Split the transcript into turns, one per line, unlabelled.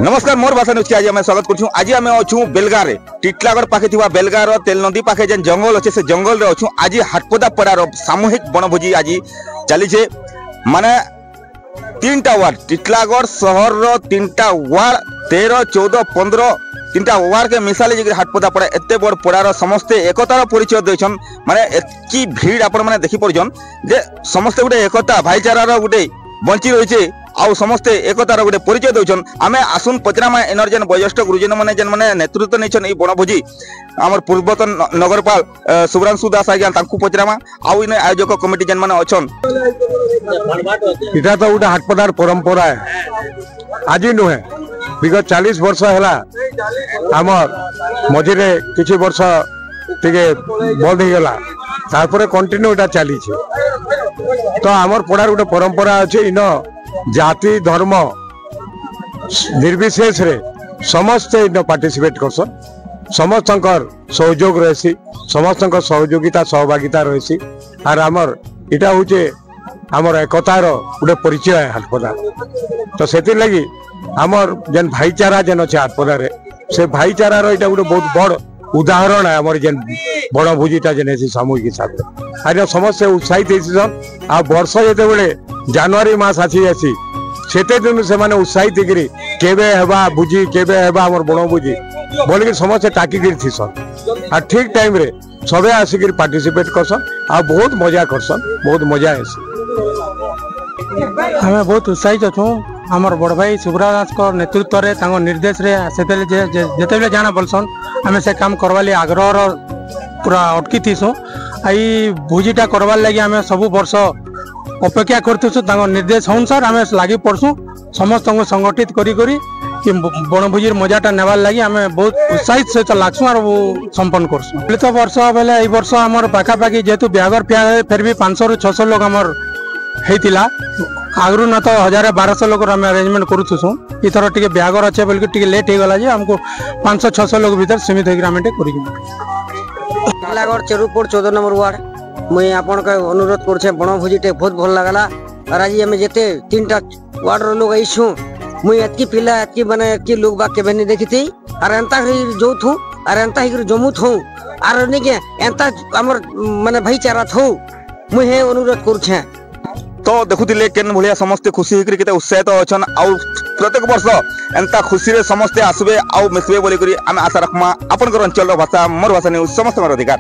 नमस्कार मोर भाषा न्यूज के आज आम स्वागत करूँ। आज आम अच्छू बेलगार टिटलागढ़ पाखे बेलगार तेल नदी पाखे जेन जंगल अच्छे से जंगल अच्छू। आज हाटपदा पड़ार सामूहिक बनभोजी आज चली माने 3टा वार्ड टिटलागढ़ सहर 3टा वार्ड 13, 14, 15 3टा वार्ड के मिसाले हाटपदा पड़ा एत बड़ पड़ार समस्ते एकतार परिचय देछन। माने एतकी भीड़ आपण माने देखि परछन जे समस्ते गोटे एकता भाईचारार गोटे बंची रही आउ समस्ते एकतार गोटे परिचय दौन। आमे आसुन पचरामा एनर जेन वयस्क गुरुजन मैंने जेन मैंने नेतृत्व नहीं बनभोजी आमर पूर्वतन नगरपाल शुभ्रांशु दास आज्ञा पचरामा आउ इन आयोजक कमिटी जेन मैंने अच्छन।
इटा तो गोटे हाटपदार परंपरा है, आज नुहे विगत 40 वर्ष है आमर मझे किसी वर्ष टे बंद हो गला तारपर कंटिन्यू इटा चली। तो आमर पड़ार गोटे परंपरा अच्छे इन जाति धर्म निर्विशेष रे समस्ते इन पार्टिसिपेट करसन। समस्त सहयोग रही समस्त सहयोगिता सहभागिता रही आर आमर इटा हूँ आमर एकतार गोटे परिचय है हाटपदा। तो से लगी आमर जेन भाईचारा जेन अच्छे हाटपदार से भाईचारार इटा गोटे बहुत बड़ उदाहरण है। आमर जेन बनभोजीटा जेन सामूहिक हिसाब से आज समस्ते उत्साहित होसन। आ वर्ष जिते जनवरी मास आसी आसी सेते दिन से माने उत्साहित होकर केबे हेबा भोजी केबे हेबा हमर बनभोजी बोल समस्ते टाकिक थीसन। आ ठीक टाइम रे सबे आसिक पार्टिसिपेट करसन आ बहुत मजा करसन, बहुत मजा है।
हमें बहुत उत्साहित अच्छू। आमर बड़ भाई सुब्रा दास नेतृत्व में निर्देश जिते जाना बोलसन आम से काम करवा लिए आग्रह पूरा अटकी थीसु। आई भोजीटा करवार लगी आम सब वर्ष अपेक्षा करथु निर्देश अनुसार आम लगी पड़सु समस्त संगठित करी कि बनभोजी मजाटा नेबार लगी आम बहुत उत्साहित सहित लागसु और संपन्न करसु। चलित वर्ष बेले वर्ष आमर पाखापाखि जेहेतु ब्यागर फिर भी 500 ରୁ 600 लोग आमर होता आगु न तो 1000-1200 लोग आम अरेंजमेंट करूँ। इथर टे ब्यागर अच्छे बोल के लेट हो गला आमको 500-600 लोग भीतर सीमित होकर
टिटलागढ़ चेरुपुर 14 नंबर वार्ड मुई आपन का अनुरोध कर बनभोजी टे बहुत भल लगला। और आज आम जिते 3टा वार्ड लोग आईसु मुई एतकी पिला एतकी माने एतकी लोग बा केबे नहीं देखी थी और एंता जो थू और एंता ही जमू थू और नहीं के एंता हमर माने भाईचारा थू मुई हे अनुरोध कर।
तो देखुले केन भलिया समस्ते खुशी होकर केते उत्साहित अच्छन। आउ प्रत्येक वर्ष एंता खुशी रे समस्ते आसबे आउ मिसबे बोली करी आम आशा रखमा। आपन अंचल भाषा मोर भाषा न्यूज समस्त अधिकार।